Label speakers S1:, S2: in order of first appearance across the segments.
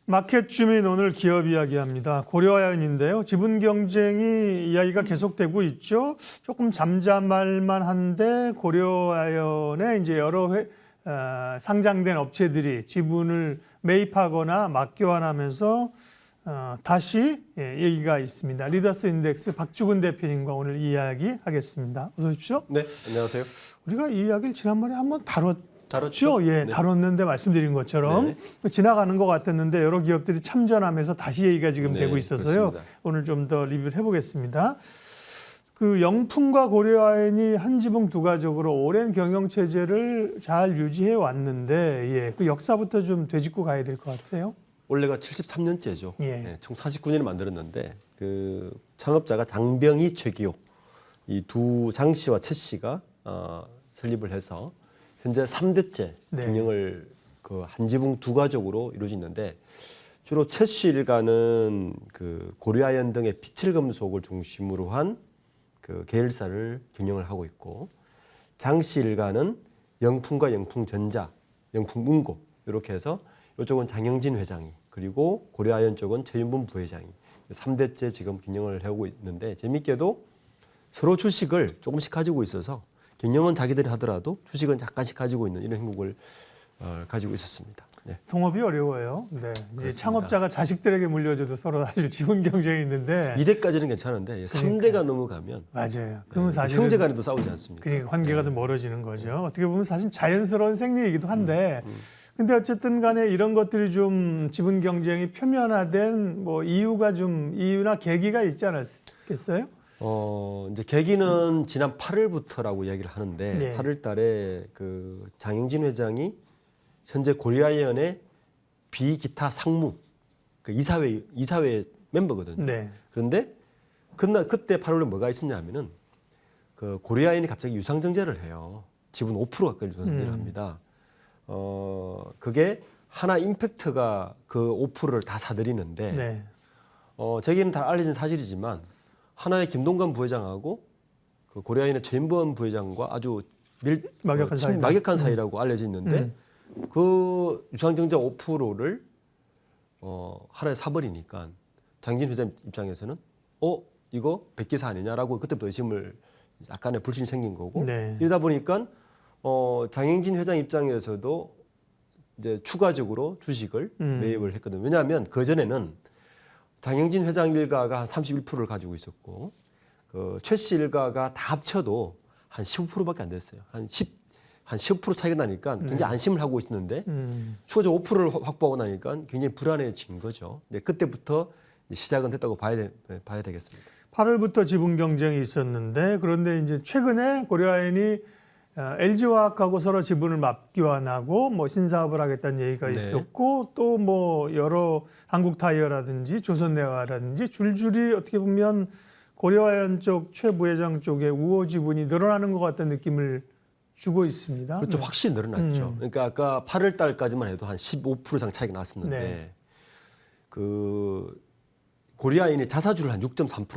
S1: 마켓 주민 오늘 기업 이야기합니다. 고려아연인데요. 지분 경쟁이 이야기가 계속되고 있죠. 조금 잠잠할 만한데 고려아연에 이제 여러 상장된 업체들이 지분을 매입하거나 맞교환하면서 다시 얘기가 있습니다. 리더스 인덱스 박주근 대표님과 오늘 이야기하겠습니다. 어서 오십시오.
S2: 네, 안녕하세요.
S1: 우리가 이 이야기를 지난번에 한번 다뤘죠.
S2: 네.
S1: 다뤘는데 말씀드린 것처럼 지나가는 것 같았는데 여러 기업들이 참전하면서 다시 얘기가 지금 되고 있어서요.
S2: 그렇습니다.
S1: 오늘 좀 더 리뷰를 해보겠습니다. 그 영풍과 고려아연이 한 지붕 두 가족으로 오랜 경영 체제를 잘 유지해 왔는데 그 역사부터 좀 되짚고 가야 될 것 같아요.
S2: 원래가 73년째죠.
S1: 예.
S2: 총 49년을 만들었는데 그 창업자가 장병희, 최기호 이 두 장 씨와 최 씨가 설립을 해서 현재 3대째 경영을 그 한 지붕 두 가족으로 이루어지는데 주로 최 씨 일가는 그 고려아연 등의 비칠금속을 중심으로 한 그 계열사를 경영을 하고 있고 장 씨 일가는 영풍과 영풍전자, 영풍문고 이렇게 해서 이쪽은 장영진 회장이 그리고 고려아연 쪽은 최윤분 부회장이 3대째 지금 경영을 하고 있는데 재밌게도 서로 주식을 조금씩 가지고 있어서 경영은 자기들이 하더라도 주식은 약간씩 가지고 있는 이런 행복을 가지고 있었습니다. 네.
S1: 동업이 어려워요. 네. 이제 창업자가 자식들에게 물려줘도 서로 사실 지분 경쟁이 있는데
S2: 2대까지는 괜찮은데 3대가 넘어가면
S1: 맞아요. 그러면 사실
S2: 형제 간에도 싸우지 않습니까?
S1: 그러니까 관계가 더 멀어지는 거죠. 어떻게 보면 사실 자연스러운 생리이기도 한데 근데 어쨌든 간에 이런 것들이 좀 지분 경쟁이 표면화된 뭐 이유나 계기가 있지 않았겠어요?
S2: 이제 계기는 지난 8월부터라고 이야기를 하는데
S1: 네.
S2: 8월 달에 그 장영진 회장이 현재 고려아연의 비기타 상무 그 이사회 멤버거든요.
S1: 네.
S2: 그런데 그때 8월에 뭐가 있었냐면은 그 고려아연이 갑자기 유상증자를 해요. 지분 5% 가까이 유상증자를 합니다. 그게 하나 임팩트가 그 5%를 다 사들이는데
S1: 네.
S2: 저기는 다 알려진 사실이지만 하나의 김동관 부회장하고 그 고려아연의 최인범 부회장과 아주 막역한 사이라고 알려져 있는데 그 유상증자 5%를 하나에 사버리니까 장진 회장 입장에서는 이거 백기사 아니냐라고 그때부터 의심을 약간의 불신이 생긴 거고
S1: 네.
S2: 이러다 보니까 장영진 회장 입장에서도 이제 추가적으로 주식을 매입을 했거든요. 왜냐하면 그 전에는 장영진 회장 일가가 한 31%를 가지고 있었고 그 최 씨 일가가 다 합쳐도 한 15%밖에 안 됐어요. 한 15% 차이가 나니까 굉장히 안심을 하고 있었는데 추가적으로 5%를 확보하고 나니까 굉장히 불안해진 거죠. 네, 그때부터 시작은 됐다고 봐야 되겠습니다.
S1: 8월부터 지분 경쟁이 있었는데 그런데 이제 최근에 고려아연이 LG화학하고 서로 지분을 맞교환하고 뭐 신사업을 하겠다는 얘기가 있었고 또 뭐 여러 한국타이어라든지 조선내화라든지 줄줄이 어떻게 보면 고려아연 쪽 최 부회장 쪽의 우호 지분이 늘어나는 것 같다는 느낌을 주고 있습니다.
S2: 그렇죠. 확실히 늘어났죠. 그러니까 아까 8월 달까지만 해도 한 15% 이상 차이가 났었는데 그 고려아연이 자사주를 한 6.3%,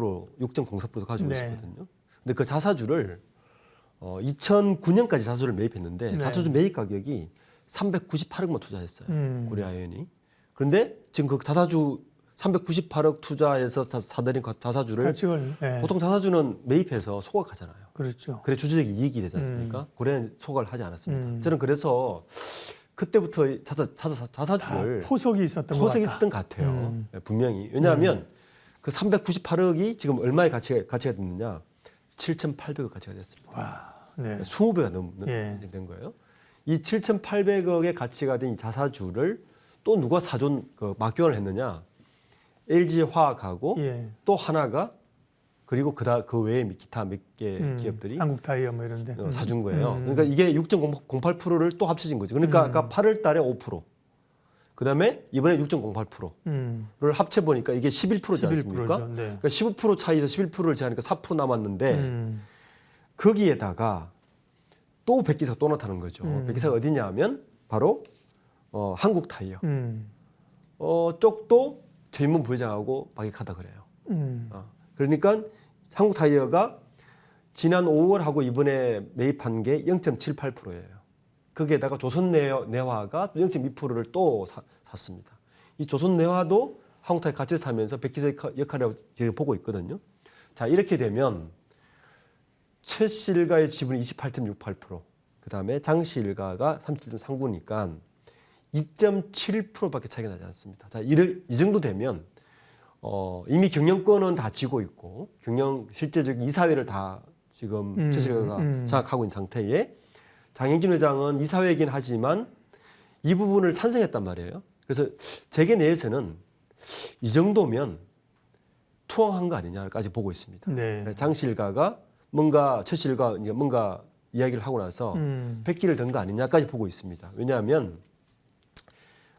S2: 6.04% 가지고 있었거든요. 근데 그 자사주를 2009년까지 자사주를 매입했는데 자사주 매입 가격이 398억만 투자했어요. 고려아연이. 그런데 지금 그 자사주 398억 투자해서 사들인 자사주를 보통 자사주는 매입해서 소각하잖아요.
S1: 그렇죠.
S2: 그래 주주에게 이익이 되지 않습니까? 고려는 소각을 하지 않았습니다. 저는 그래서 그때부터 자사주를
S1: 포석이 있었던
S2: 것 같아요. 분명히. 왜냐하면 그 398억이 지금 얼마의 가치가 됐느냐? 7,800억 가치가 됐습니다.
S1: 와, 네.
S2: 20배가 된 거예요. 이 7,800억의 가치가 된 이 자사주를 또 누가 맞교환을 했느냐? LG화학하고 또 하나가 그리고 그 외에 기타 몇 개 기업들이
S1: 한국타이어 뭐 이런데
S2: 사준 거예요. 그러니까 이게 6.08%를 또 합쳐진 거죠. 그러니까 아까 8월 달에 5%, 그다음에 이번에 6.08%를 합쳐 보니까 이게 11%지 않습니까?
S1: 네.
S2: 그러니까 15% 차이에서 11%를 제하니까 4% 남았는데 거기에다가 또 백기사가 또 나타나는 거죠. 백기사가 어디냐 하면 바로 한국타이어. 쪽도 최인문 부회장하고 막역하다 그래요. 그러니까 한국타이어가 지난 5월하고 이번에 매입한 게 0.78%예요. 거기에다가 조선내화가 0.2%를 또 샀습니다. 이 조선내화도 한국타에 같이 사면서 백기사 역할이라고 보고 있거든요. 자, 이렇게 되면 최씨 일가의 지분이 28.68%, 그 다음에 장씨 일가가 37.39니까 2.7%밖에 차이가 나지 않습니다. 자, 이 정도 되면 이미 경영권은 다 쥐고 있고 실제적인 이사회를 다 지금 최씨 일가가 장악하고 있는 상태에 장영진 회장은 이사회이긴 하지만 이 부분을 찬성했단 말이에요. 그래서 재계 내에서는 이 정도면 투항한 거 아니냐까지 보고 있습니다.
S1: 네.
S2: 장씨 일가가 최씨 일가 이제 뭔가 이야기를 하고 나서 백기를 든 거 아니냐까지 보고 있습니다. 왜냐하면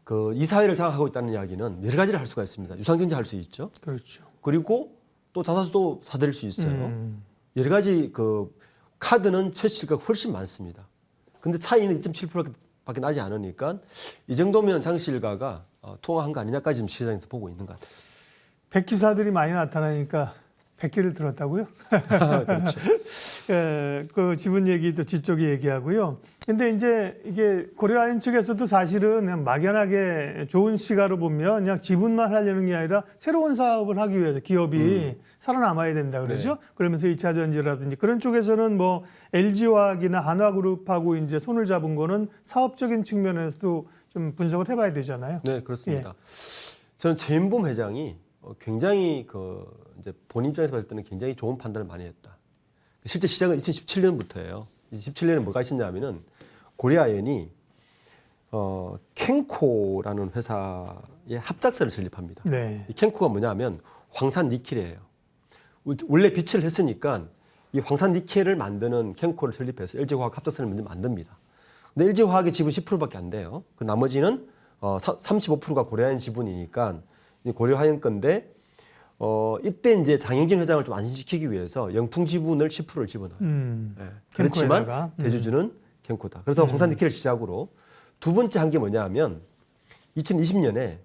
S2: 그 이사회를 장악하고 있다는 이야기는 여러 가지를 할 수가 있습니다. 유상증자 할 수 있죠.
S1: 그렇죠.
S2: 그리고 또 자사수도 사들일 수 있어요. 여러 가지 그 카드는 최씨 일가가 훨씬 많습니다. 근데 차이는 2.7%밖에 나지 않으니까 이 정도면 장씨 일가가 통화한 거 아니냐까지 지금 시장에서 보고 있는 것 같아요.
S1: 백기사들이 많이 나타나니까 백기를 들었다고요?
S2: 그렇죠.
S1: 그 지분 얘기도 뒤쪽에 얘기하고요. 근데 이제 이게 고려아연 측에서도 사실은 그냥 막연하게 좋은 시가로 보면 그냥 지분만 하려는 게 아니라 새로운 사업을 하기 위해서 기업이 살아남아야 된다 그러죠.
S2: 네.
S1: 그러면서 2차 전지라든지 그런 쪽에서는 뭐 LG화학이나 한화그룹하고 이제 손을 잡은 거는 사업적인 측면에서도 좀 분석을 해봐야 되잖아요.
S2: 네, 그렇습니다. 저는 최인범 회장이 굉장히 이제 본인 입장에서 봤을 때는 굉장히 좋은 판단을 많이 했다. 실제 시작은 2017년부터예요. 2017년에 뭐가 있었냐면은 고려아연이 켄코라는 회사의 합작사를 설립합니다.
S1: 네.
S2: 이 켄코가 뭐냐면 황산 니켈이에요. 원래 빛을 했으니까 이 황산 니켈을 만드는 켄코를 설립해서 LG화학 합작사를 먼저 만듭니다. 근데 LG화학의 지분 10%밖에 안 돼요. 그 나머지는 35%가 고려아연 지분이니까 고려아연 건데 이때 이제 장영진 회장을 좀 안심시키기 위해서 영풍 지분을 10%를 집어넣어요. 네. 그렇지만 대주주는 켄코다. 그래서 황산니켈을 시작으로 두 번째 한 게 뭐냐 하면 2020년에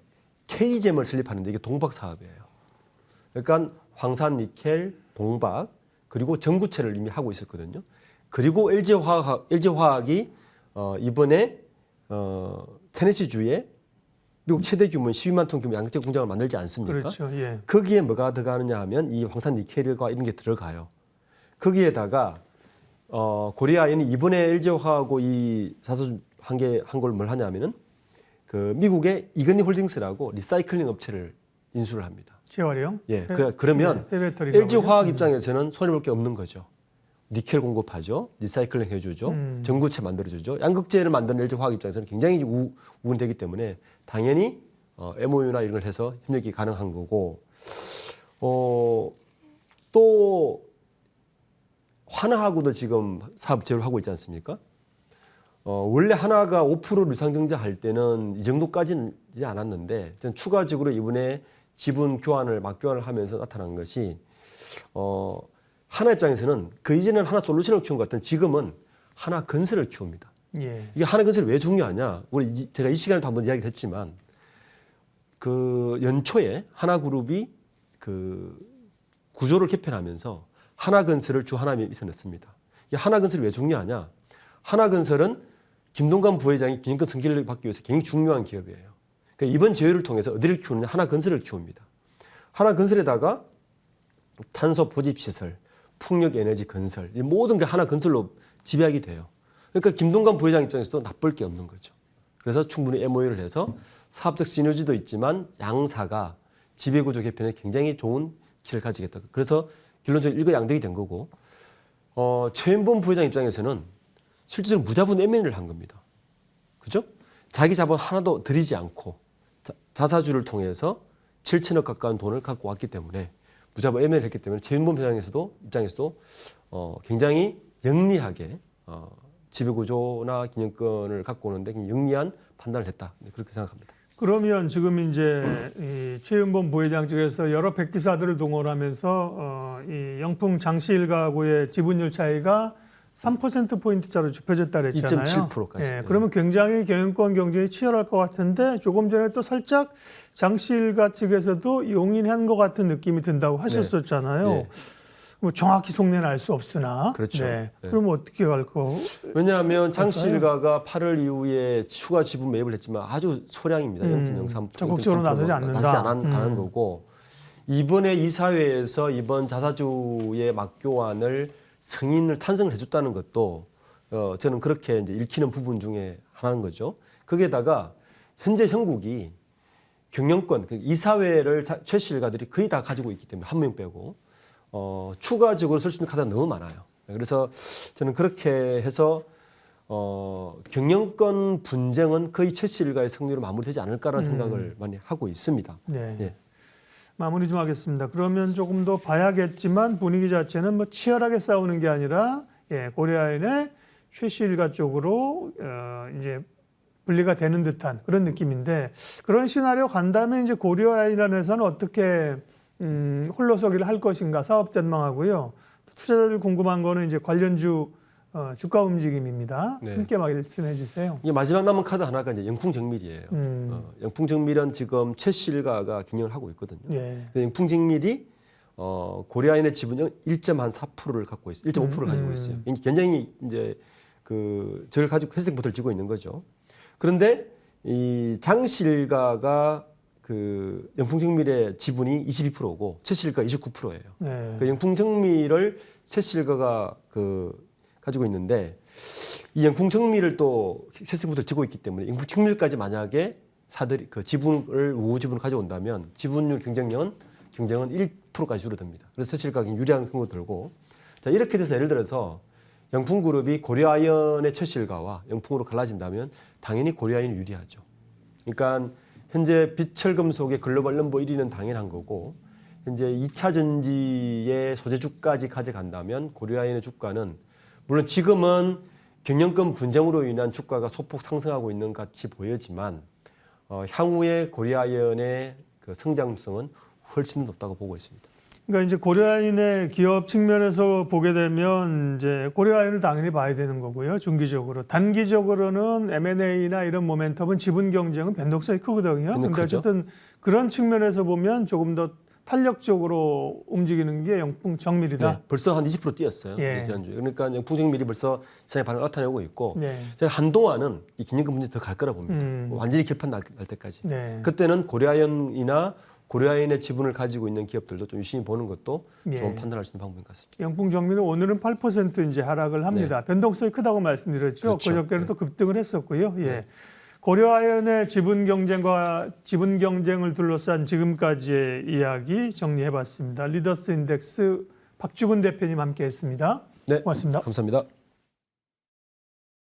S2: K잼을 설립하는데 이게 동박 사업이에요. 그러니까 황산니켈, 동박 그리고 전구체를 이미 하고 있었거든요. 그리고 LG화학이 이번에 테네시주에 미국 최대 규모인 12만 톤 규모 양극재 공장을 만들지 않습니까?
S1: 그렇죠. 예.
S2: 거기에 뭐가 들어가느냐 하면 이 황산 니켈과 이런 게 들어가요. 거기에다가 고려아연이 이번에 LG화학하고 이 자사 한 걸 뭘 하냐면은 그 미국의 이건희 홀딩스라고 리사이클링 업체를 인수를 합니다.
S1: 재활용?
S2: 예. 그러면
S1: 배터리가
S2: LG화학 입장에서는 손해 볼 게 없는 거죠. 니켈 공급하죠. 리사이클링 해주죠. 전구체 만들어주죠. 양극재를 만드는 LG화학 입장에서는 굉장히 우분되기 때문에 당연히 MOU나 이런 걸 해서 협력이 가능한 거고 또 하나하고도 지금 사업 제휴를 하고 있지 않습니까? 원래 하나가 5% 유상증자 할 때는 이 정도까지는 이지 않았는데 추가적으로 이번에 지분 교환을 맞교환을 하면서 나타난 것이 하나 입장에서는 그 이전에는 하나 솔루션을 키운 것 같은 지금은 하나 건설을 키웁니다.
S1: 예.
S2: 이게 하나 건설이 왜 중요하냐? 제가 이 시간에도 한번 이야기를 했지만 그 연초에 하나그룹이 그 구조를 개편하면서 하나건설을 주 하나에 입혀냈습니다. 이 하나건설이 왜 중요하냐? 하나건설은 김동관 부회장이 기념권 승계를 받기 위해서 굉장히 중요한 기업이에요. 그러니까 이번 제휴를 통해서 어디를 키우느냐? 하나건설을 키웁니다. 하나건설에다가 탄소 포집 시설, 풍력 에너지 건설, 이 모든 게 하나건설로 지배하게 돼요. 그러니까 김동관 부회장 입장에서도 나쁠 게 없는 거죠. 그래서 충분히 MOU를 해서 사업적 시너지도 있지만 양사가 지배구조 개편에 굉장히 좋은 길을 가지겠다. 그래서 결론적으로 일거양득이 된 거고 최인범 부회장 입장에서는 실제로 무자본 M&A를 한 겁니다. 그죠? 자기 자본 하나도 들이지 않고 자사주를 통해서 7천억 가까운 돈을 갖고 왔기 때문에 무자본 M&A를 했기 때문에 최인범 입장에서도 굉장히 영리하게 지배구조나 기념권을 갖고 오는데 영리한 판단을 했다. 그렇게 생각합니다.
S1: 그러면 지금 이제 이 최은범 부회장 측에서 여러 백기사들을 동원하면서 이 영풍 장씨 일가하고의 지분율 차이가 3%포인트짜리 좁혀졌다 그랬잖아요.
S2: 2.7%까지.
S1: 예, 그러면 굉장히 경영권 경쟁이 치열할 것 같은데 조금 전에 또 살짝 장씨 일가 측에서도 용인한 것 같은 느낌이 든다고 하셨었잖아요.
S2: 네.
S1: 뭐 정확히 속내는 알 수 없으나.
S2: 그렇죠.
S1: 네.
S2: 네.
S1: 그럼 어떻게 갈까?
S2: 왜냐하면 장씨일가가 8월 이후에 추가 지분 매입을 했지만 아주 소량입니다. 0.03%.
S1: 적극적으로 나서지 않는다.
S2: 나서지 않은 거고 이번에 이사회에서 이번 자사주의 막교환을 승인을 탄성을 해줬다는 것도 저는 그렇게 이제 읽히는 부분 중에 하나인 거죠. 거기에다가 현재 형국이 경영권, 그 이사회를 최씨 일가들이 거의 다 가지고 있기 때문에 한 명 빼고 추가적으로 쓸 수 있는 카드가 너무 많아요. 그래서 저는 그렇게 해서 경영권 분쟁은 거의 최씨 일가의 승리로 마무리되지 않을까라는 생각을 많이 하고 있습니다.
S1: 네.
S2: 예.
S1: 마무리 좀 하겠습니다. 그러면 조금 더 봐야겠지만 분위기 자체는 뭐 치열하게 싸우는 게 아니라 고려아연의 최씨 일가 쪽으로 이제 분리가 되는 듯한 그런 느낌인데 그런 시나리오 간다면 이제 고려아연이라는 회사는 어떻게 홀로서기를 할 것인가 사업 전망하고요. 투자자들 궁금한 거는 이제 관련주 주가 움직임입니다.
S2: 네.
S1: 함께 말씀해 주세요.
S2: 이게 마지막 남은 카드 하나가 이제 영풍정밀이에요. 영풍정밀은 지금 최씨 일가가 경영을 하고 있거든요.
S1: 예.
S2: 영풍정밀이 고려아연의 지분 1.4%를 갖고 있어요. 1.5%를 가지고 있어요. 굉장히 이제 저를 가지고 회색부터를 쥐고 있는 거죠. 그런데 이 장씨 일가가 영풍정밀의 지분이 22%고 최씨 일가가 29%예요.
S1: 네.
S2: 그 영풍정밀을 최씨 일가가 가지고 있는데 이 영풍정밀을 또 세스부터 쥐고 있기 때문에 영풍정밀까지 만약에 사들이 지분을 우호 지분을 가져온다면 지분율 경쟁은 1%까지 줄어듭니다. 그래서 세실가격이 유리한 경우 들고 자 이렇게 돼서 예를 들어서 영풍그룹이 고려아연의 최실가와 영풍으로 갈라진다면 당연히 고려아연이 유리하죠. 그러니까 현재 비철금속의 글로벌 넘버 1위는 당연한 거고 현재 2차 전지의 소재주까지 가져간다면 고려아연의 주가는 물론 지금은 경영권 분쟁으로 인한 주가가 소폭 상승하고 있는 것 같이 보여지만 향후에 고려아연의 그 성장성은 훨씬 높다고 보고 있습니다.
S1: 그러니까 이제 고려아연의 기업 측면에서 보게 되면 이제 고려아연을 당연히 봐야 되는 거고요. 중기적으로. 단기적으로는 M&A나 이런 모멘텀은 지분 경쟁은 변동성이 크거든요. 그런데 어쨌든 그런 측면에서 보면 조금 더 탄력적으로 움직이는 게 영풍정밀이다.
S2: 네, 벌써 한 20% 뛰었어요.
S1: 예.
S2: 지난주에. 그러니까 영풍정밀이 벌써 시장에 반응을 나타내고 있고
S1: 네.
S2: 저는 한동안은 이 경영권 문제 더 갈 거라 봅니다. 완전히 결판 날 때까지.
S1: 네.
S2: 그때는 고려아연이나 고려아연의 지분을 가지고 있는 기업들도 좀 유심히 보는 것도
S1: 예.
S2: 좋은 판단할 수 있는 방법인 것 같습니다.
S1: 영풍정밀은 오늘은 8% 이제 하락을 합니다. 변동성이 크다고 말씀드렸죠.
S2: 그렇죠.
S1: 그저께는
S2: 네.
S1: 또 급등을 했었고요. 예.
S2: 네.
S1: 고려아연의 지분 경쟁을 둘러싼 지금까지의 이야기 정리해봤습니다. 리더스 인덱스 박주근 대표님 함께했습니다.
S2: 네,
S1: 고맙습니다.
S2: 감사합니다.